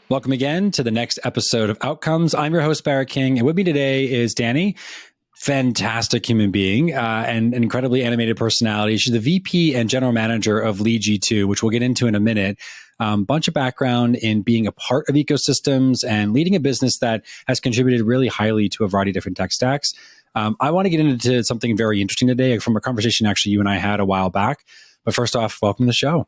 Welcome again to the next episode of Outcomes. I'm your host, Barrett King, and with me today is Dani. Fantastic human being and an incredibly animated personality. She's the VP and General Manager of Lead G2, which we'll get into in a minute. Bunch of background in being a part of ecosystems and leading a business that has contributed really highly to a variety of different tech stacks. I want to get into something very interesting today from a conversation actually you and I had a while back. But first off, welcome to the show.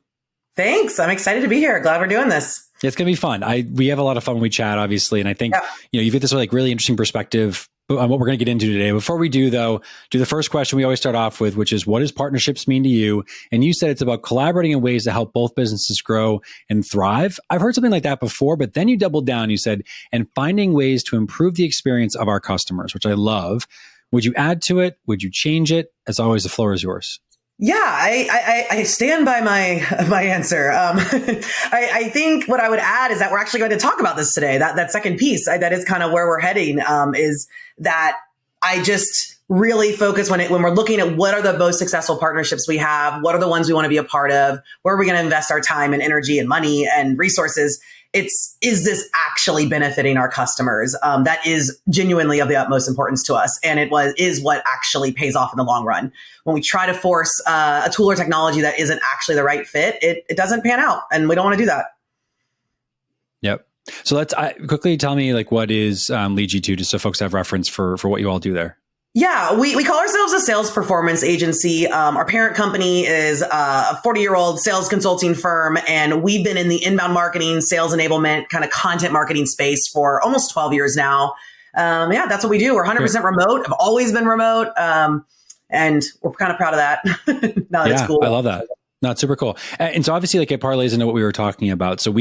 Thanks. I'm excited to be here. Glad we're doing this. It's going to be fun. We have a lot of fun when we chat, obviously. And I think, you've got this really interesting perspective on what we're going to get into today. Before we do, though, do the first question we always start off with, which is, what does partnerships mean to you? And you said it's about collaborating in ways to help both businesses grow and thrive. I've heard something like that before, but then you doubled down. You said, and finding ways to improve the experience of our customers, which I love. Would you add to it? Would you change it? As always, the floor is yours. Yeah, I stand by my answer. I think what I would add is that we're actually going to talk about this today. That second piece, that is kind of where we're heading, is that I just really focus when we're looking at what are the most successful partnerships we have, what are the ones we want to be a part of, where are we going to invest our time and energy and money and resources. Is this actually benefiting our customers? That is genuinely of the utmost importance to us. And is what actually pays off in the long run. When we try to force a tool or technology that isn't actually the right fit, it doesn't pan out. And we don't want to do that. Yep. So let's quickly tell me what is Lead G2, just so folks have reference for what you all do there. Yeah, we call ourselves a sales performance agency. Our parent company is a 40-year-old sales consulting firm, and we've been in the inbound marketing, sales enablement, kind of content marketing space for almost 12 years now. That's what we do. We're 100% remote. I've always been remote, and we're kind of proud of that. No, it's cool. I love that. No, it's super cool. And so obviously, it parlays into what we were talking about. So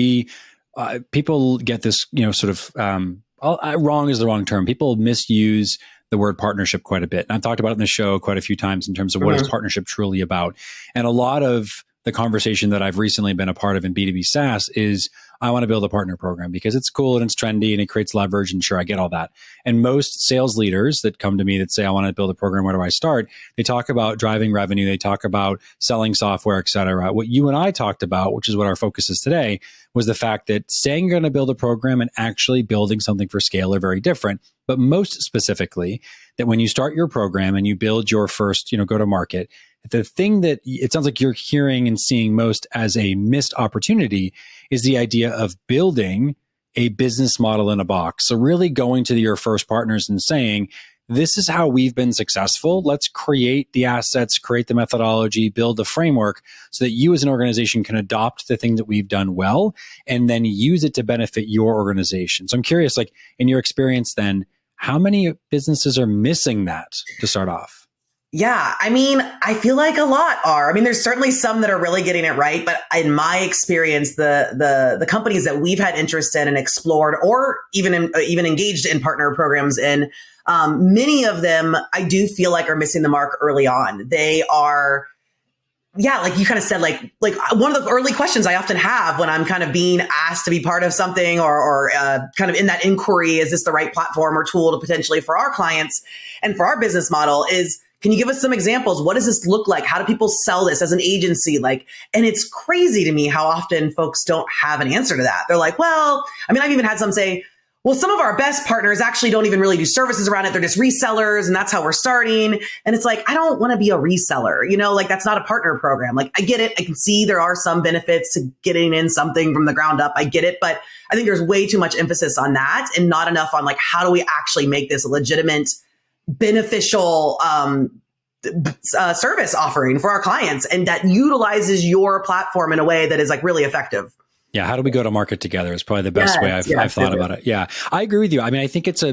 people get this, wrong is the wrong term. People misuse the word partnership quite a bit. And I've talked about it in the show quite a few times in terms of what is partnership truly about. And a lot of the conversation that I've recently been a part of in B2B SaaS is, I want to build a partner program because it's cool and it's trendy and it creates leverage, and sure, I get all that. And most sales leaders that come to me that say, I want to build a program, where do I start? They talk about driving revenue. They talk about selling software, et cetera. What you and I talked about, which is what our focus is today, was the fact that saying you're going to build a program and actually building something for scale are very different. But most specifically, that when you start your program and you build your first, go to market, the thing that it sounds like you're hearing and seeing most as a missed opportunity is the idea of building a business model in a box. So really going to your first partners and saying, this is how we've been successful. Let's create the assets, create the methodology, build the framework so that you as an organization can adopt the thing that we've done well and then use it to benefit your organization. So I'm curious, in your experience then, how many businesses are missing that to start off? Yeah, I feel like a lot are. There's certainly some that are really getting it right, but in my experience, the companies that we've had interest in and explored, or even engaged in partner programs in, many of them I do feel like are missing the mark early on. They are, like you kind of said, like one of the early questions I often have when I'm kind of being asked to be part of something or kind of in that inquiry, is this the right platform or tool to potentially for our clients and for our business model, is, can you give us some examples? What does this look like? How do people sell this as an agency? And it's crazy to me how often folks don't have an answer to that. They're like, well, I've even had some say, well, some of our best partners actually don't even really do services around it. They're just resellers, and that's how we're starting. And it's like, I don't want to be a reseller, that's not a partner program. I get it. I can see there are some benefits to getting in something from the ground up. I get it. But I think there's way too much emphasis on that and not enough on how do we actually make this a legitimate, beneficial service offering for our clients, and that utilizes your platform in a way that is really effective. Yeah. How do we go to market together is probably the best way I've thought about it. Yeah. I agree with you. I think it's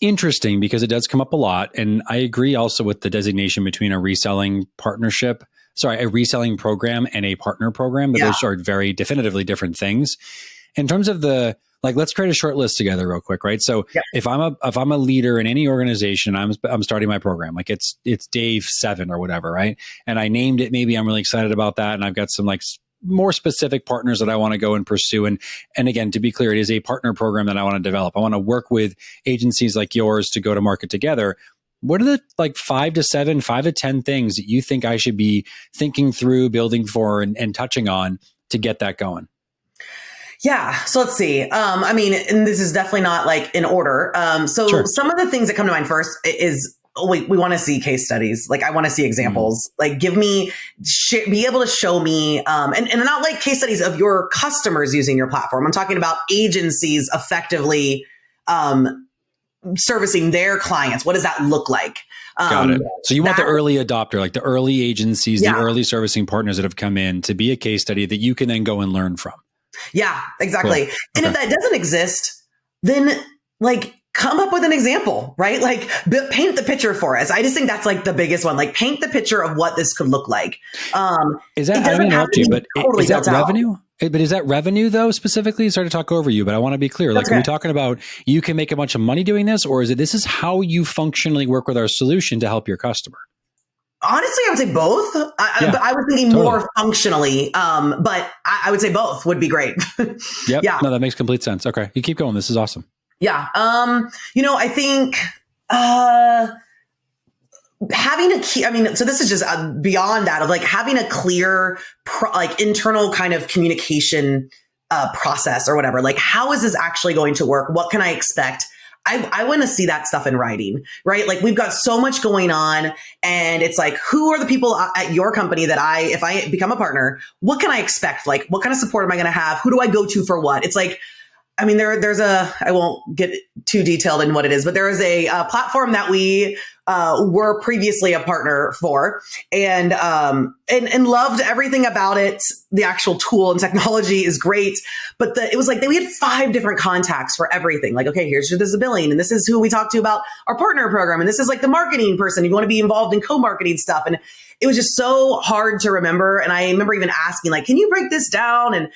interesting because it does come up a lot. And I agree also with the designation between a reselling program and a partner program, that those are very definitively different things. In terms of let's create a short list together real quick, right? So if I'm a leader in any organization, I'm starting my program, it's Dave 7 or whatever, right? And I named it, maybe I'm really excited about that. And I've got some more specific partners that I want to go and pursue. And again, to be clear, it is a partner program that I want to develop. I want to work with agencies like yours to go to market together. What are the 5 to 10 things that you think I should be thinking through, building for, and touching on to get that going? Yeah. So let's see. I mean, and this is definitely not like in order. So Sure. some of the things that come to mind first is, we want to see case studies. Like I want to see examples, like give me, be able to show me, and not like case studies of your customers using your platform. I'm talking about agencies effectively, servicing their clients. What does that look like? Got it. So you want the early adopter, like the early agencies, the early servicing partners that have come in to be a case study that you can then go and learn from. Yeah, exactly. Cool. And if that doesn't exist, then like come up with an example, right? Like paint the picture for us. I just think that's like the biggest one. Like paint the picture of what this could look like. Is that, I don't interrupt you, but totally is that revenue? But is that revenue though, specifically? Sorry to talk over you, but I want to be clear. Like, are we talking about you can make a bunch of money doing this, or is it, this is how you functionally work with our solution to help your customer? Honestly, I would say both. But I was thinking more functionally, but I would say both would be great. Yep. Yeah. No, that makes complete sense. Okay. You keep going. This is awesome. Yeah. I think having a key, so this is just beyond that of like having a clear, like internal kind of communication process or whatever. Like, how is this actually going to work? What can I expect? I want to see that stuff in writing, right? Like we've got so much going on and it's like, who are the people at your company that if I become a partner, what can I expect? Like, what kind of support am I going to have? Who do I go to for what? It's like, there's I won't get too detailed in what it is, but there is a platform that we were previously a partner for and loved everything about it. The actual tool and technology is great, but it was like we had 5 different contacts for everything. Like, okay, here's the billing, and this is who we talk to about our partner program, and this is like the marketing person if you want to be involved in co-marketing stuff. And it was just so hard to remember. And I remember even asking, like, can you break this down? And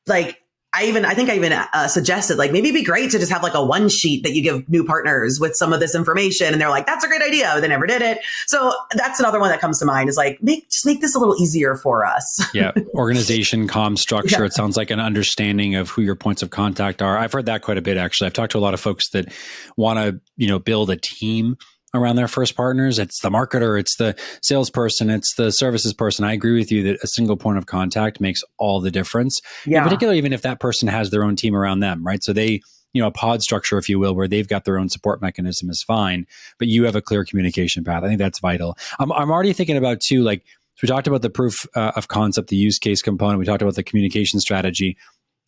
like, I think I even suggested like maybe it'd be great to just have like a one sheet that you give new partners with some of this information, and they're like, "That's a great idea," but they never did it. So that's another one that comes to mind is like just make this a little easier for us. Yeah, organization, comm structure. Yeah. It sounds like an understanding of who your points of contact are. I've heard that quite a bit actually. I've talked to a lot of folks that want to build a team around their first partners. It's the marketer, it's the salesperson, it's the services person. I agree with you that a single point of contact makes all the difference. Yeah. In particular, even if that person has their own team around them, right? So they, a pod structure, if you will, where they've got their own support mechanism is fine, but you have a clear communication path. I think that's vital. I'm already thinking about too, like, so we talked about the proof of concept, the use case component. We talked about the communication strategy.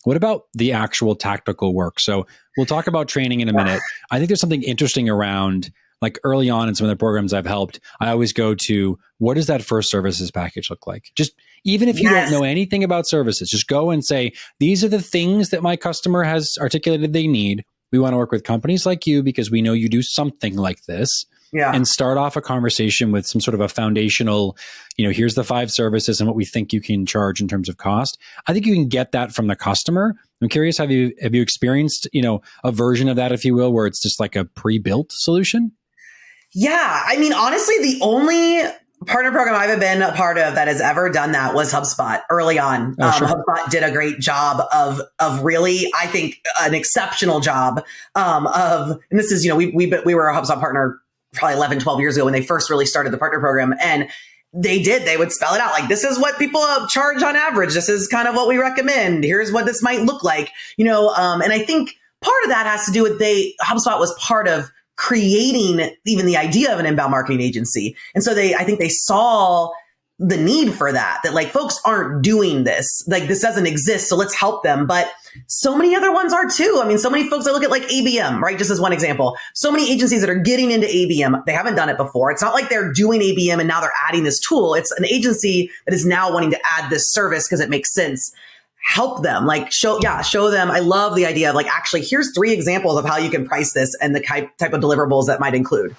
What about the actual tactical work? So we'll talk about training in a minute. I think there's something interesting around, like early on in some of the programs I've helped, I always go to, what does that first services package look like? Just even if you don't know anything about services, just go and say, these are the things that my customer has articulated they need. We want to work with companies like you because we know you do something like this. Yeah. And start off a conversation with some sort of a foundational, here's the 5 services and what we think you can charge in terms of cost. I think you can get that from the customer. I'm curious, have you experienced, a version of that, if you will, where it's just like a pre-built solution? Yeah. Honestly, the only partner program I've been a part of that has ever done that was HubSpot early on. Sure. HubSpot did a great job of really, I think, an exceptional job and this is, we were a HubSpot partner probably 11, 12 years ago when they first really started the partner program. And they would spell it out. Like, this is what people charge on average. This is kind of what we recommend. Here's what this might look like, and I think part of that has to do with HubSpot was part of creating even the idea of an inbound marketing agency. And so I think they saw the need for that like folks aren't doing this, like this doesn't exist. So let's help them. But so many other ones are too. So many folks, I look at like ABM, right? Just as one example, so many agencies that are getting into ABM, they haven't done it before. It's not like they're doing ABM and now they're adding this tool. It's an agency that is now wanting to add this service because it makes sense. Help them, like show them. I love the idea of like, actually, here's 3 examples of how you can price this and the type of deliverables that might include.